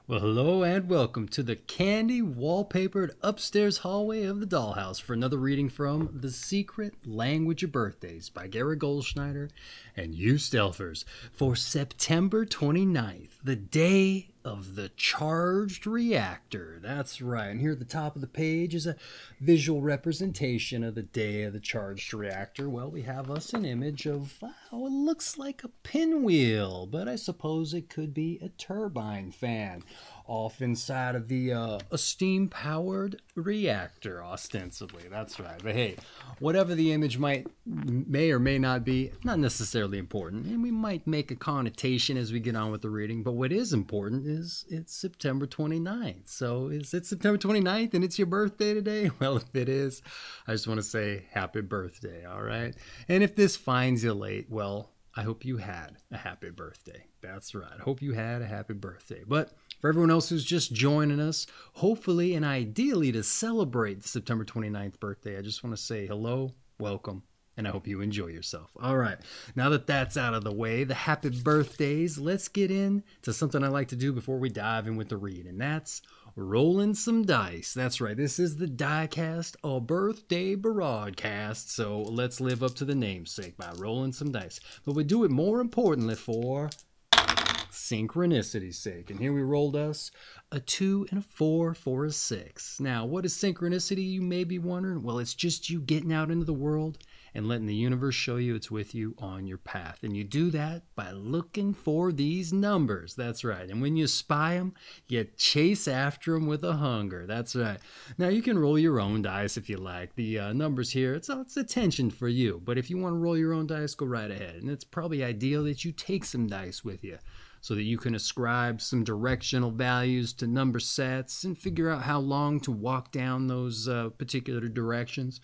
Well, hello and welcome to the candy wallpapered upstairs hallway of the dollhouse for another reading from The Secret Language of Birthdays by Gary Goldschneider and you Stealthers for September 29th, the day of the charged reactor. That's right. And here at the top of the page is a visual representation of the day of the charged reactor. Well, we have us an image of, it looks like a pinwheel, but I suppose it could be a turbine fan off inside of the a steam-powered reactor, ostensibly. That's right. But hey, whatever the image may or may not be, not necessarily important. And we might make a connotation as we get on with the reading. But what is important is it's September 29th. So is it September 29th and it's your birthday today? Well, if it is, I just want to say happy birthday, all right? And if this finds you late, well, I hope you had a happy birthday. That's right. I hope you had a happy birthday. But for everyone else who's just joining us, hopefully and ideally to celebrate the September 29th birthday, I just want to say hello, welcome, and I hope you enjoy yourself. All right, now that that's out of the way, the happy birthdays, let's get into something I like to do before we dive in with the read, and that's rolling some dice. That's right, this is the DykASSt A birthday broadcast, so let's live up to the namesake by rolling some dice. But we do it more importantly for synchronicity's sake. And here we rolled us a 2 and a 4 for a 6. Now, what is synchronicity, you may be wondering? Well, it's just you getting out into the world and letting the universe show you it's with you on your path. And you do that by looking for these numbers. That's right. And when you spy them, you chase after them with a hunger. That's right. Now, you can roll your own dice if you like. The numbers here, it's attention for you. But if you want to roll your own dice, go right ahead. And it's probably ideal that you take some dice with you, so that you can ascribe some directional values to number sets and figure out how long to walk down those particular directions.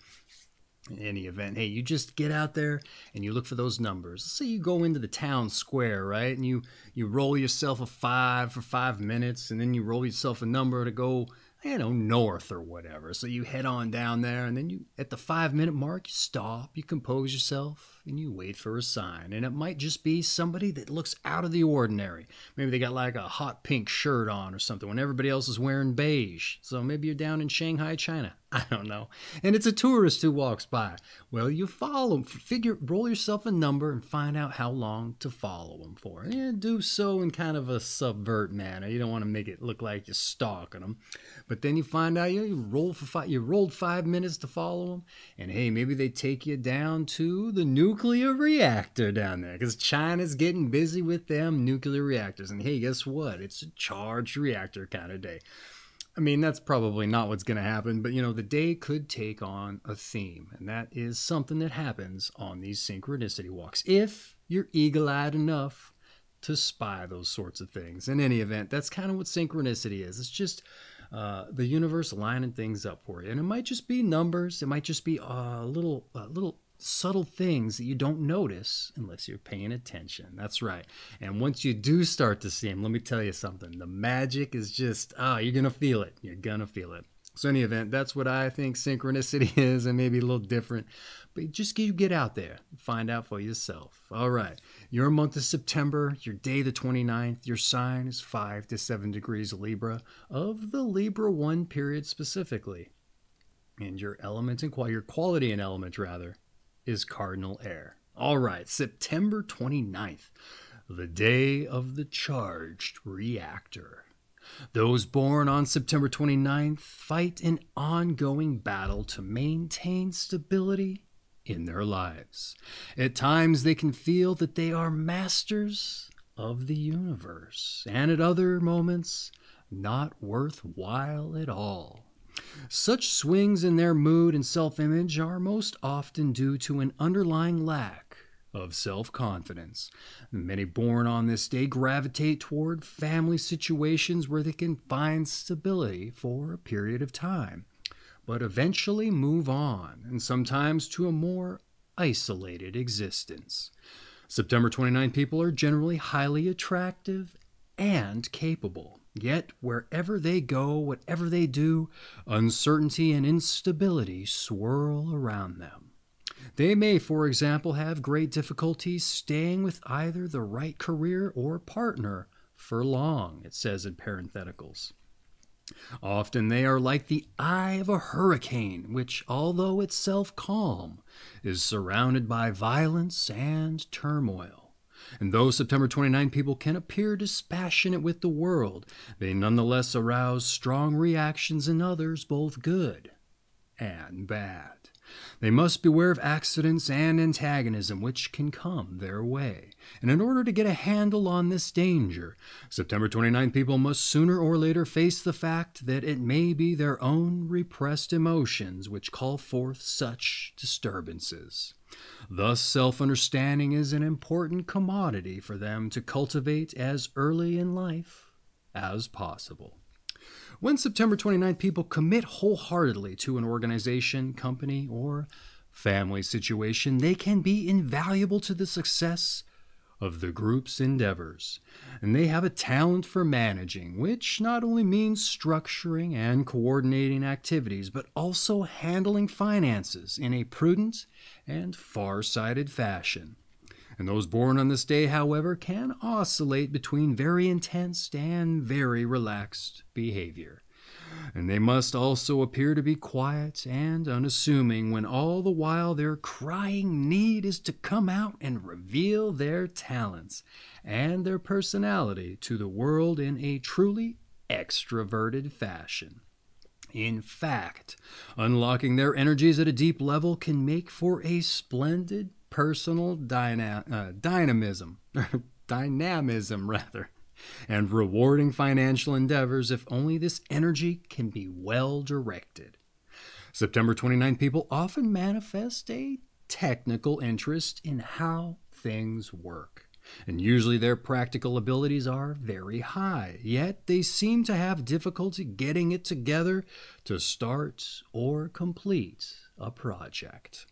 In any event, hey, you just get out there and you look for those numbers. Let's say you go into the town square, right? And you roll yourself a 5 for 5 minutes, and then you roll yourself a number to go, north or whatever. So you head on down there, and then you, at the 5-minute mark, you stop, you compose yourself, and you wait for a sign. And it might just be somebody that looks out of the ordinary. Maybe they got like a hot pink shirt on or something when everybody else is wearing beige. So maybe you're down in Shanghai, China. I don't know. And it's a tourist who walks by. Well, you follow them. Roll yourself a number and find out how long to follow them for. And do so in kind of a subvert manner. You don't want to make it look like you're stalking them. But then you find out you rolled 5 minutes to follow them. And hey, maybe they take you down to the nuclear reactor down there, because China's getting busy with them nuclear reactors. And hey, guess what? It's a charged reactor kind of day. I mean, that's probably not what's going to happen, but the day could take on a theme, and that is something that happens on these synchronicity walks, if you're eagle-eyed enough to spy those sorts of things. In any event, that's kind of what synchronicity is. It's just the universe lining things up for you, and it might just be numbers. It might just be little subtle things that you don't notice unless you're paying attention. That's right. And once you do start to see them, let me tell you something. The magic is just, you're going to feel it. You're going to feel it. So in any event, that's what I think synchronicity is, and maybe a little different. But just you get out there and find out for yourself. All right. Your month is September. Your day, the 29th. Your sign is 5 to 7 degrees Libra, of the Libra I period specifically. And your element and your quality and element, rather, is Cardinal air. All right, September 29th, the day of the charged reactor. Those born on September 29th fight an ongoing battle to maintain stability in their lives. At times, they can feel that they are masters of the universe, and at other moments, not worthwhile at all. Such swings in their mood and self-image are most often due to an underlying lack of self-confidence. Many born on this day gravitate toward family situations where they can find stability for a period of time, but eventually move on, and sometimes to a more isolated existence. September 29 people are generally highly attractive and capable. Yet, wherever they go, whatever they do, uncertainty and instability swirl around them. They may, for example, have great difficulty staying with either the right career or partner for long, it says in parentheticals. Often they are like the eye of a hurricane, which, although itself calm, is surrounded by violence and turmoil. And though September 29 people can appear dispassionate with the world, they nonetheless arouse strong reactions in others, both good and bad. They must beware of accidents and antagonism which can come their way. And in order to get a handle on this danger, September 29 people must sooner or later face the fact that it may be their own repressed emotions which call forth such disturbances. Thus, self-understanding is an important commodity for them to cultivate as early in life as possible. When September 29 people commit wholeheartedly to an organization, company, or family situation, they can be invaluable to the success of the group's endeavors. And they have a talent for managing, which not only means structuring and coordinating activities, but also handling finances in a prudent and far-sighted fashion. And those born on this day, however, can oscillate between very intense and very relaxed behavior. And they must also appear to be quiet and unassuming when all the while their crying need is to come out and reveal their talents and their personality to the world in a truly extroverted fashion. In fact, unlocking their energies at a deep level can make for a splendid personal dynamism, and rewarding financial endeavors if only this energy can be well directed. September 29 people often manifest a technical interest in how things work, and usually their practical abilities are very high, yet they seem to have difficulty getting it together to start or complete a project.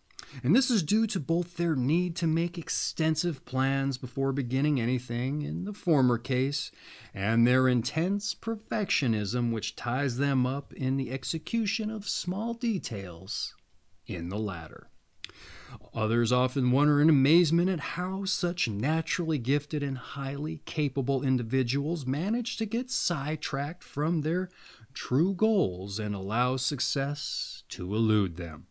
And this is due to both their need to make extensive plans before beginning anything in the former case, and their intense perfectionism which ties them up in the execution of small details in the latter. Others often wonder in amazement at how such naturally gifted and highly capable individuals manage to get sidetracked from their true goals and allow success to elude them.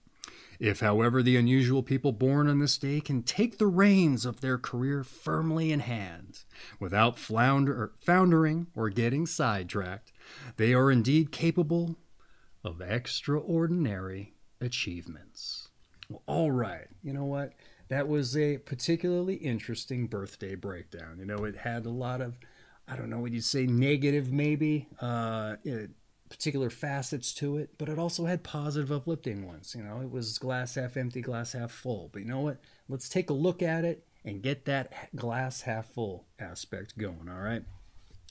If, however, the unusual people born on this day can take the reins of their career firmly in hand, without foundering or getting sidetracked, they are indeed capable of extraordinary achievements. Well, all right, you know what? That was a particularly interesting birthday breakdown. You know, it had a lot of, I don't know what you'd say, negative maybe, particular facets to it, but it also had positive, uplifting ones. You know, it was glass half empty, glass half full. But you know what? Let's take a look at it and get that glass half full aspect going, all right?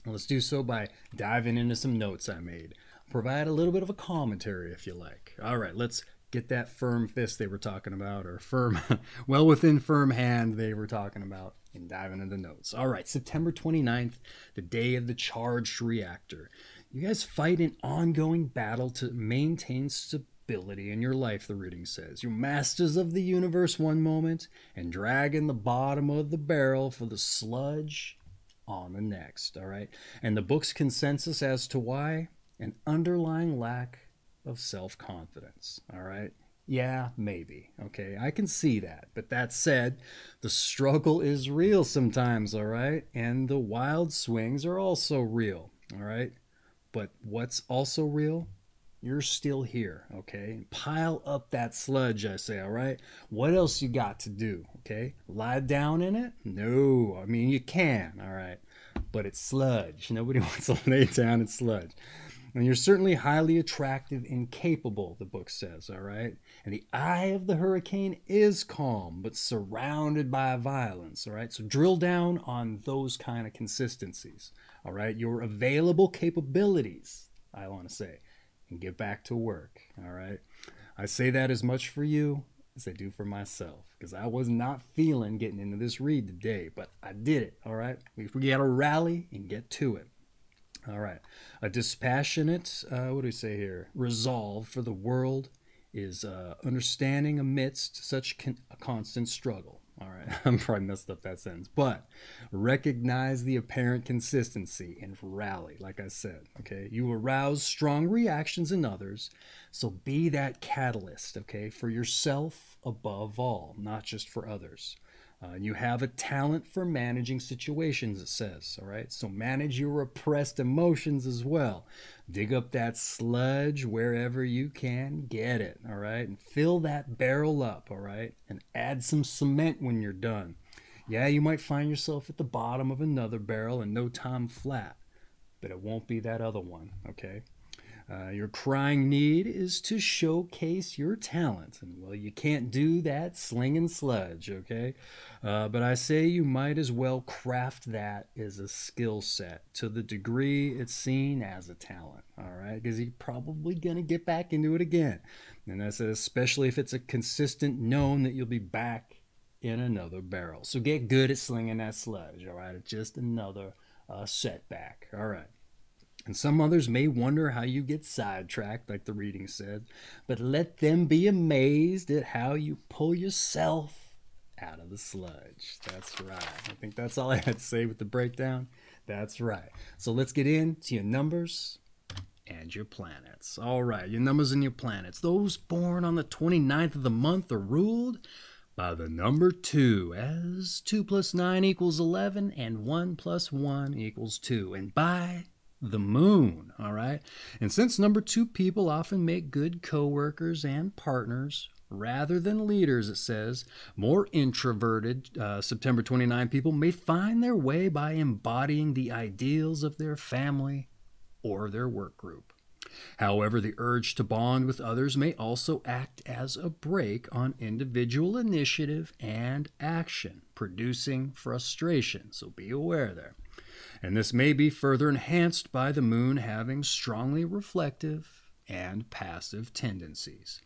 Let's do so by diving into some notes I made. Provide a little bit of a commentary if you like. All right, let's get that firm fist they were talking about, or firm, well within firm hand they were talking about, and diving into notes. All right, September 29th, the day of the charged reactor. You guys fight an ongoing battle to maintain stability in your life, the reading says. You're masters of the universe one moment and dragging the bottom of the barrel for the sludge on the next, all right? And the book's consensus as to why? An underlying lack of self-confidence, all right? Yeah, maybe, okay? I can see that. But that said, the struggle is real sometimes, all right? And the wild swings are also real, all right? But what's also real? You're still here, okay? Pile up that sludge, I say, all right? What else you got to do, okay? Lie down in it? No, I mean, you can, all right? But it's sludge. Nobody wants to lay down in sludge. And you're certainly highly attractive and capable, the book says, all right? And the eye of the hurricane is calm, but surrounded by violence, all right? So drill down on those kind of consistencies, all right? Your available capabilities, I want to say, and get back to work, all right? I say that as much for you as I do for myself, because I was not feeling getting into this read today, but I did it, all right? We got to rally and get to it. All right. A dispassionate, what do we say here? Resolve for the world is understanding amidst such a constant struggle. All right, I'm probably messed up that sentence, but recognize the apparent consistency and rally, like I said, okay? You arouse strong reactions in others, so be that catalyst, okay, for yourself above all, not just for others. You have a talent for managing situations, it says, all right? So manage your repressed emotions as well. Dig up that sludge wherever you can get it, all right? And fill that barrel up, all right? And add some cement when you're done. Yeah, you might find yourself at the bottom of another barrel in no time flat, but it won't be that other one, okay? Your crying need is to showcase your talent. And, well, you can't do that slinging sludge, okay? But I say you might as well craft that as a skill set to the degree it's seen as a talent, all right? Because you're probably going to get back into it again. And that's especially if it's a consistent known that you'll be back in another barrel. So get good at slinging that sludge, all right? It's just another setback, all right? And some others may wonder how you get sidetracked, like the reading said, but let them be amazed at how you pull yourself out of the sludge. That's right. I think that's all I had to say with the breakdown. That's right. So let's get into your numbers and your planets. All right, your numbers and your planets. Those born on the 29th of the month are ruled by the number 2, as 2 plus 9 equals 11, and 1 plus 1 equals 2. And by the moon, all right? And since number 2 people often make good co-workers and partners rather than leaders, it says, more introverted September 29 people may find their way by embodying the ideals of their family or their work group. However, the urge to bond with others may also act as a brake on individual initiative and action, producing frustration. So be aware there. And this may be further enhanced by the moon having strongly reflective and passive tendencies.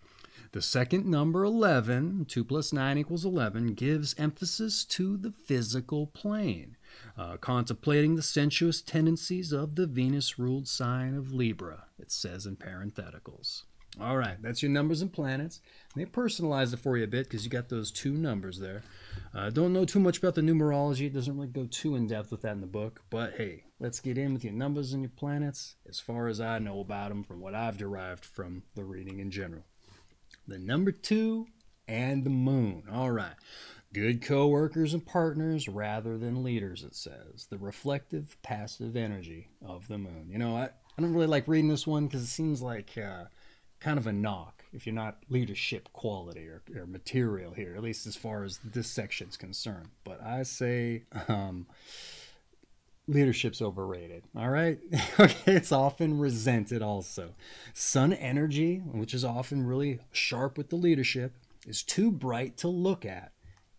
The second number, 11, 2 plus 9 equals 11, gives emphasis to the physical plane, contemplating the sensuous tendencies of the Venus-ruled sign of Libra, it says in parentheticals. All right, that's your numbers and planets. They personalized it for you a bit because you got those 2 numbers there. Don't know too much about the numerology. It doesn't really go too in-depth with that in the book. But hey, let's get in with your numbers and your planets as far as I know about them from what I've derived from the reading in general. The number 2 and the moon. All right. Good co-workers and partners rather than leaders, it says. The reflective, passive energy of the moon. You know, I don't really like reading this one because it seems like kind of a knock if you're not leadership quality or material here, at least as far as this section's concerned. But I say leadership's overrated, all right? Okay, it's often resented also. Sun energy, which is often really sharp with the leadership, is too bright to look at,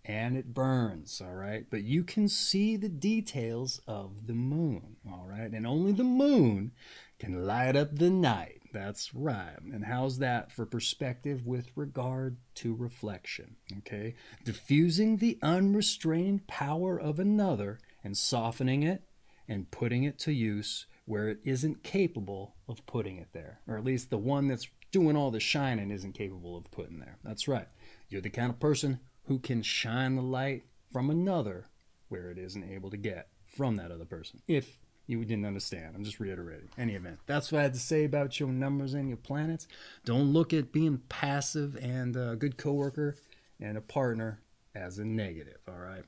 and it burns, all right? But you can see the details of the moon, all right? And only the moon can light up the night. That's right. And how's that for perspective with regard to reflection? Okay. Diffusing the unrestrained power of another and softening it and putting it to use where it isn't capable of putting it there. Or at least the one that's doing all the shining isn't capable of putting there. That's right. You're the kind of person who can shine the light from another where it isn't able to get from that other person. If you didn't understand. I'm just reiterating. Any event, that's what I had to say about your numbers and your planets. Don't look at being passive and a good coworker and a partner as a negative, all right?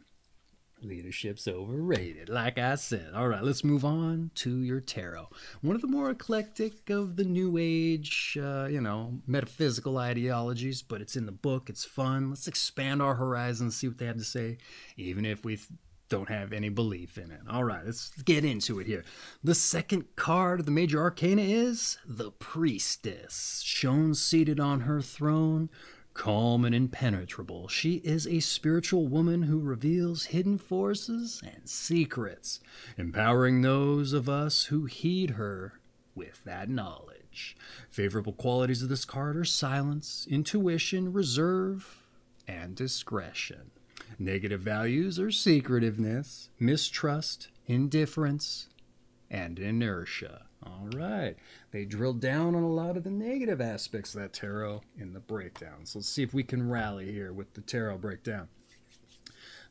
Leadership's overrated, like I said. All right, let's move on to your tarot. One of the more eclectic of the New Age, metaphysical ideologies, but it's in the book. It's fun. Let's expand our horizons, see what they have to say, even if we don't have any belief in it. All right, let's get into it here. The second card of the major arcana is the Priestess, shown seated on her throne, calm and impenetrable. She is a spiritual woman who reveals hidden forces and secrets, empowering those of us who heed her with that knowledge. Favorable qualities of this card are silence, intuition, reserve, and discretion. Negative values are secretiveness, mistrust, indifference, and inertia. All right. They drilled down on a lot of the negative aspects of that tarot in the breakdown. So let's see if we can rally here with the tarot breakdown.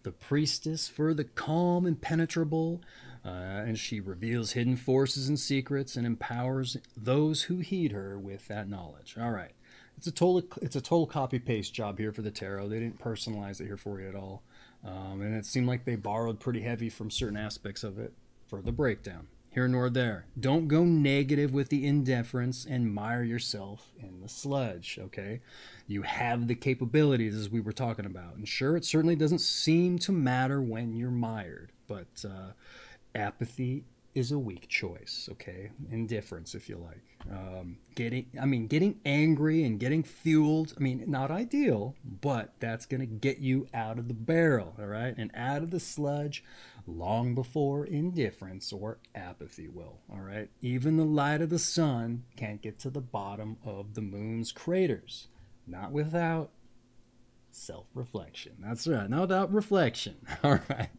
The Priestess for the calm and penetrable, and she reveals hidden forces and secrets and empowers those who heed her with that knowledge. All right. It's a total copy-paste job here for the tarot. They didn't personalize it here for you at all. And it seemed like they borrowed pretty heavy from certain aspects of it for the breakdown. Here nor there. Don't go negative with the indifference and mire yourself in the sludge, okay? You have the capabilities, as we were talking about. And sure, it certainly doesn't seem to matter when you're mired, but apathy is a weak choice, okay? Indifference, if you like. Getting angry and getting fueled, not ideal, but that's going to get you out of the barrel, all right? And out of the sludge long before indifference or apathy will, all right? Even the light of the sun can't get to the bottom of the moon's craters, not without self-reflection. That's right, not without reflection, all right?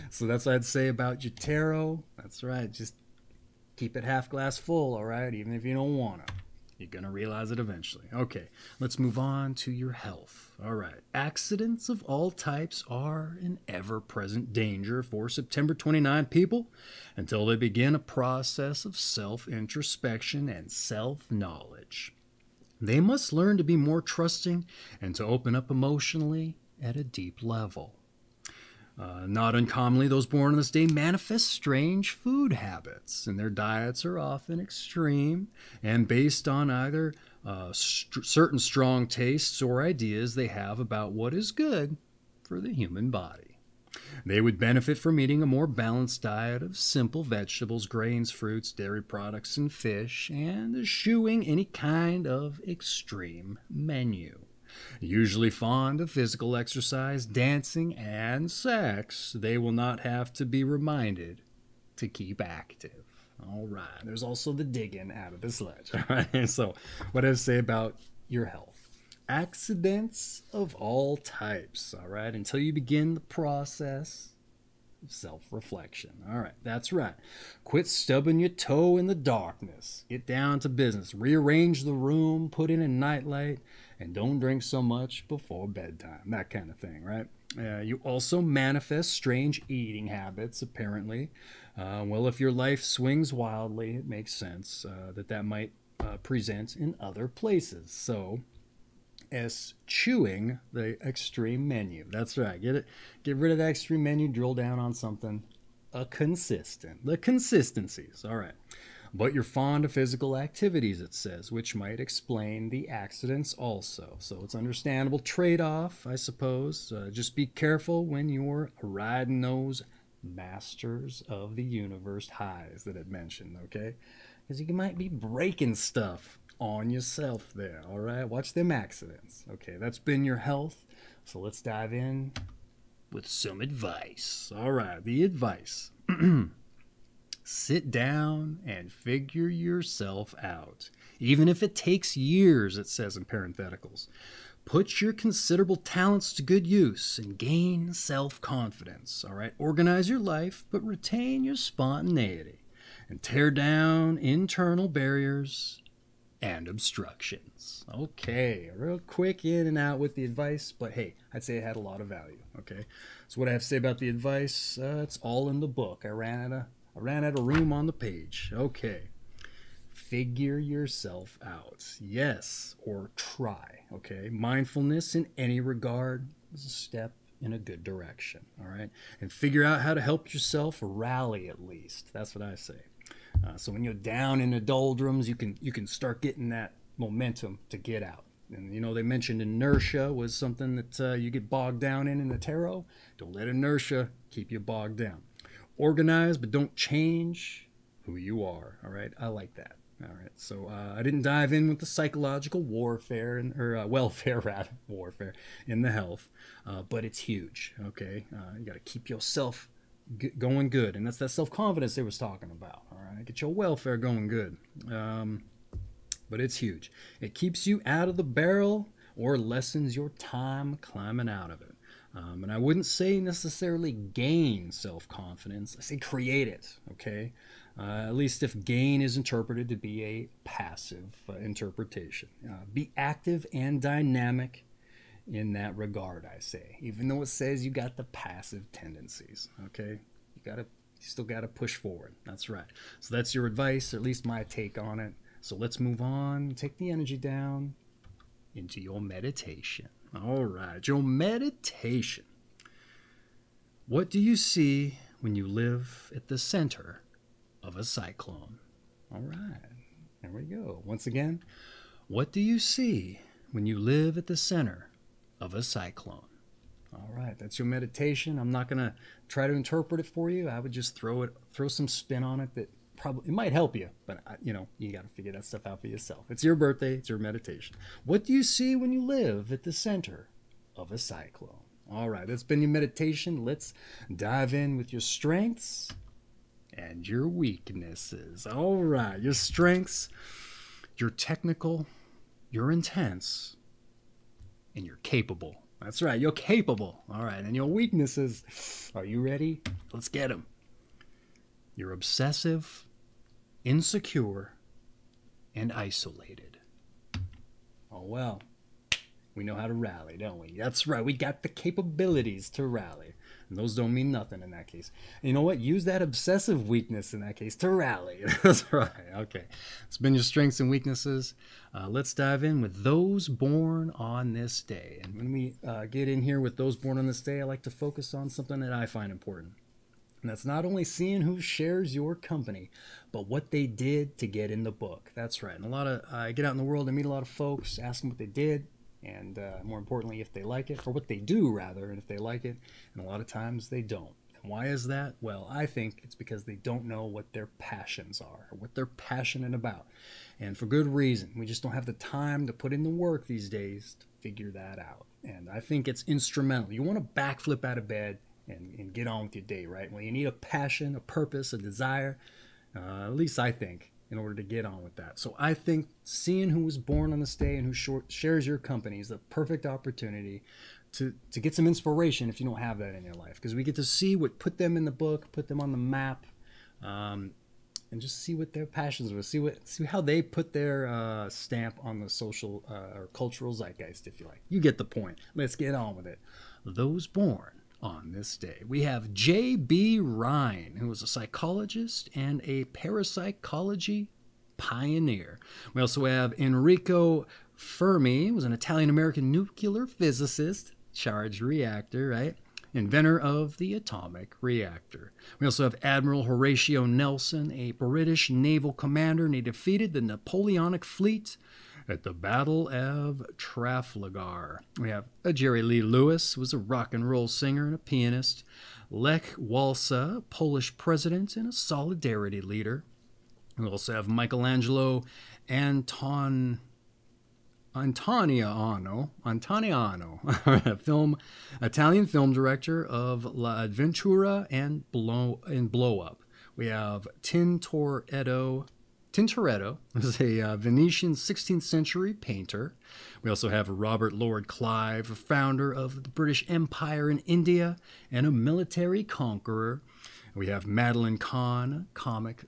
So that's what I'd say about your tarot. That's right. Just keep it half glass full, all right? Even if you don't want to. You're going to realize it eventually. Okay, let's move on to your health. All right. Accidents of all types are an ever-present danger for September 29 people until they begin a process of self-introspection and self-knowledge. They must learn to be more trusting and to open up emotionally at a deep level. Not uncommonly, those born on this day manifest strange food habits, and their diets are often extreme and based on either certain strong tastes or ideas they have about what is good for the human body. They would benefit from eating a more balanced diet of simple vegetables, grains, fruits, dairy products, and fish, and eschewing any kind of extreme menu. Usually fond of physical exercise, dancing, and sex, they will not have to be reminded to keep active. All right. There's also the digging out of the sludge. All right. So what I say about your health? Accidents of all types. All right. Until you begin the process of self-reflection. All right. That's right. Quit stubbing your toe in the darkness. Get down to business. Rearrange the room. Put in a nightlight. And don't drink so much before bedtime, that kind of thing, right? You also manifest strange eating habits, apparently. Well, if your life swings wildly, it makes sense that might present in other places. So, eschewing the extreme menu. That's right. Get rid of the extreme menu, drill down on something consistent. The consistencies, all right. But you're fond of physical activities, it says, which might explain the accidents also. So it's understandable trade-off, I suppose. Just be careful when you're riding those masters of the universe highs that it mentioned, okay? Because you might be breaking stuff on yourself there, all right? Watch them accidents. Okay, that's been your health. So let's dive in with some advice. All right, the advice. Sit down and figure yourself out. Even if it takes years, it says in parentheticals. Put your considerable talents to good use and gain self-confidence. All right, organize your life, but retain your spontaneity and tear down internal barriers and obstructions. Okay, real quick in and out with the advice, but hey, I'd say it had a lot of value. Okay, so what I have to say about the advice, it's all in the book. I ran out of room on the page. Okay. Figure yourself out. Yes, or try. Okay. Mindfulness in any regard is a step in a good direction. All right. And figure out how to help yourself rally at least. That's what I say. So when you're down in the doldrums, you can start getting that momentum to get out. And you know, they mentioned inertia was something that you get bogged down in the tarot. Don't let inertia keep you bogged down. Organize, but don't change who you are. All right, I like that. All right, so I didn't dive in with the psychological warfare welfare warfare in the health, but it's huge. Okay, you got to keep yourself going good, and that's that self-confidence they was talking about. All right, get your welfare going good, but it's huge. It keeps you out of the barrel or lessens your time climbing out of it. And I wouldn't say necessarily gain self-confidence. I say create it, okay? At least if gain is interpreted to be a passive interpretation. Be active and dynamic in that regard, I say. Even though it says you got the passive tendencies, okay? You still gotta push forward. That's right. So that's your advice, or at least my take on it. So let's move on. Take the energy down into your meditation. All right, your meditation. What do you see when you live at the center of a cyclone? All right, there we go. Once again, what do you see when you live at the center of a cyclone? All right, that's your meditation. I'm not going to try to interpret it for you. I would just throw some spin on it that probably it might help you, but you got to figure that stuff out for yourself. It's your birthday, it's your meditation. What do you see when you live at the center of a cyclone? All right, that's been your meditation. Let's dive in with your strengths and your weaknesses. All right, your strengths, you're technical, you're intense, and you're capable. That's right, you're capable. All right, and your weaknesses, are you ready? Let's get them. You're obsessive, insecure, and isolated. Oh, well, we know how to rally, don't we? That's right, we got the capabilities to rally. And those don't mean nothing in that case. And you know what? Use that obsessive weakness in that case to rally. That's right. Okay. It's been your strengths and weaknesses. Let's dive in with those born on this day. And when we get in here with those born on this day, I like to focus on something that I find important. And that's not only seeing who shares your company, but what they did to get in the book. That's right. And I get out in the world and meet a lot of folks, ask them what they did, and more importantly, if they like it, or what they do rather, and if they like it. And a lot of times they don't. And why is that? Well, I think it's because they don't know what their passions are, or what they're passionate about. And for good reason. We just don't have the time to put in the work these days to figure that out. And I think it's instrumental. You want to backflip out of bed and get on with your day, right? Well, you need a passion, a purpose, a desire, at least I think, in order to get on with that. So I think seeing who was born on this day and who shares your company is the perfect opportunity to get some inspiration if you don't have that in your life. Because we get to see what put them in the book, put them on the map, and just see what their passions were. See how they put their stamp on the social or cultural zeitgeist, if you like. You get the point. Let's get on with it. Those born on this day. We have J.B. Rhine, who was a psychologist and a parapsychology pioneer. We also have Enrico Fermi, who was an Italian-American nuclear physicist, charged reactor, right? Inventor of the atomic reactor. We also have Admiral Horatio Nelson, a British naval commander, and he defeated the Napoleonic fleet at the Battle of Trafalgar. We have Jerry Lee Lewis, who was a rock and roll singer and a pianist. Lech Walesa, Polish president and a solidarity leader. We also have Michelangelo Antoniano, Italian film director of La Avventura and Blow Up. We have Tintoretto is a Venetian 16th century painter. We also have Robert Lord Clive, founder of the British Empire in India and a military conqueror. We have Madeline Kahn, comic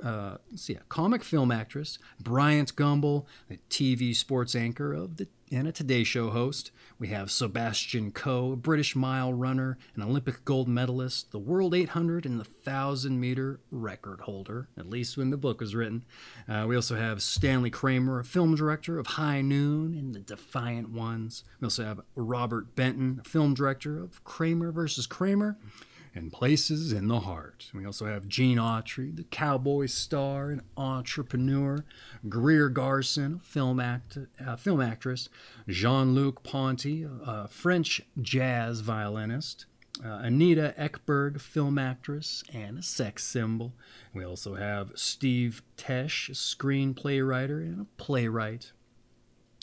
film actress. Bryant Gumbel, a TV sports anchor and a Today Show host. We have Sebastian Coe, a British mile runner, an Olympic gold medalist, the World 800 and the 1,000-meter record holder, at least when the book was written. We also have Stanley Kramer, a film director of High Noon and The Defiant Ones. We also have Robert Benton, a film director of Kramer versus Kramer and Places in the Heart. We also have Gene Autry, the cowboy star and entrepreneur. Greer Garson, film actress. Jean-Luc Ponty, a French jazz violinist. Anita Ekberg, film actress and a sex symbol. We also have Steve Tesh, a screenplay writer and a playwright.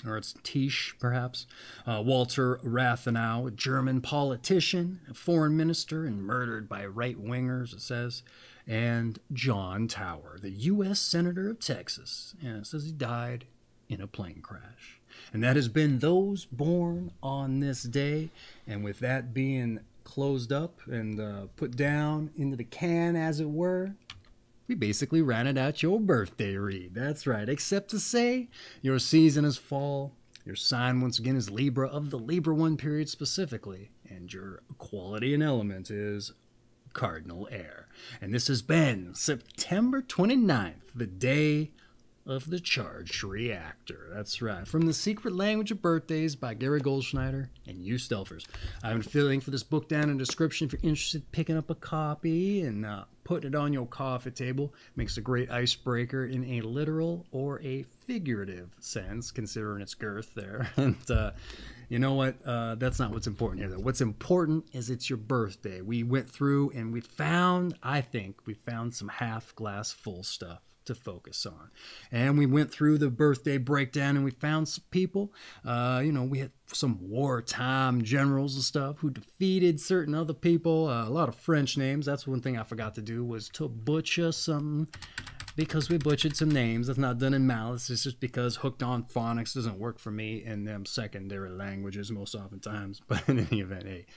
Or it's Tisch, perhaps. Walter Rathenau, a German politician, a foreign minister, and murdered by right-wingers, it says. And John Tower, the U.S. Senator of Texas. And it says he died in a plane crash. And that has been those born on this day. And with that being closed up and put down into the can, as it were, we basically rounded out your birthday read. That's right. Except to say, your season is fall, Your sign, once again, is Libra of the Libra I period specifically. And your quality and element is Cardinal air. And this has been September 29th, the day of the Charged Reactor. That's right. From The Secret Language of Birthdays by Gary Goldschneider and you Stelfers. I have a feeling for this book down in the description if you're interested in picking up a copy and putting it on your coffee table. Makes a great icebreaker in a literal or a figurative sense, considering its girth there. And you know what? That's not what's important here, though. What's important is it's your birthday. We went through and we found, I think, we found some half glass full stuff to focus on. And we went through the birthday breakdown and we found some people, you know, we had some wartime generals and stuff who defeated certain other people, a lot of French names. That's one thing I forgot to do, was to butcher something, because we butchered some names. That's not done in malice. It's just because hooked on phonics doesn't work for me in them secondary languages most oftentimes. But in any event, hey,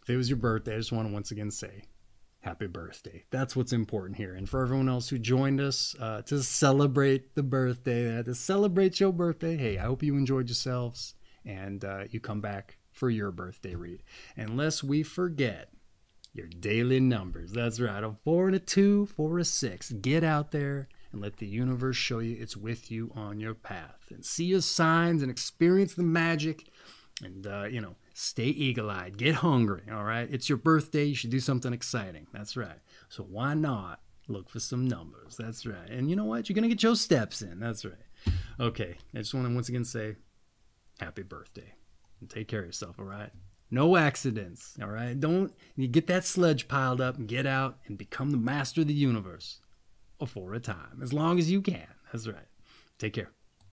if it was your birthday, I just want to once again say happy birthday. That's what's important here. And for everyone else who joined us to celebrate the birthday, to celebrate your birthday, hey, I hope you enjoyed yourselves and you come back for your birthday read. Unless we forget your daily numbers. That's right. A 4 and a 2, 4 and a 6. Get out there and let the universe show you it's with you on your path. And see your signs and experience the magic. And, you know, stay eagle-eyed. Get hungry, all right? It's your birthday. You should do something exciting. That's right. So why not look for some numbers? That's right. And you know what? You're going to get your steps in. That's right. Okay. I just want to once again say happy birthday. And take care of yourself, all right? No accidents, all right? Don't you get that sludge piled up and get out and become the master of the universe for a time. As long as you can. That's right. Take care.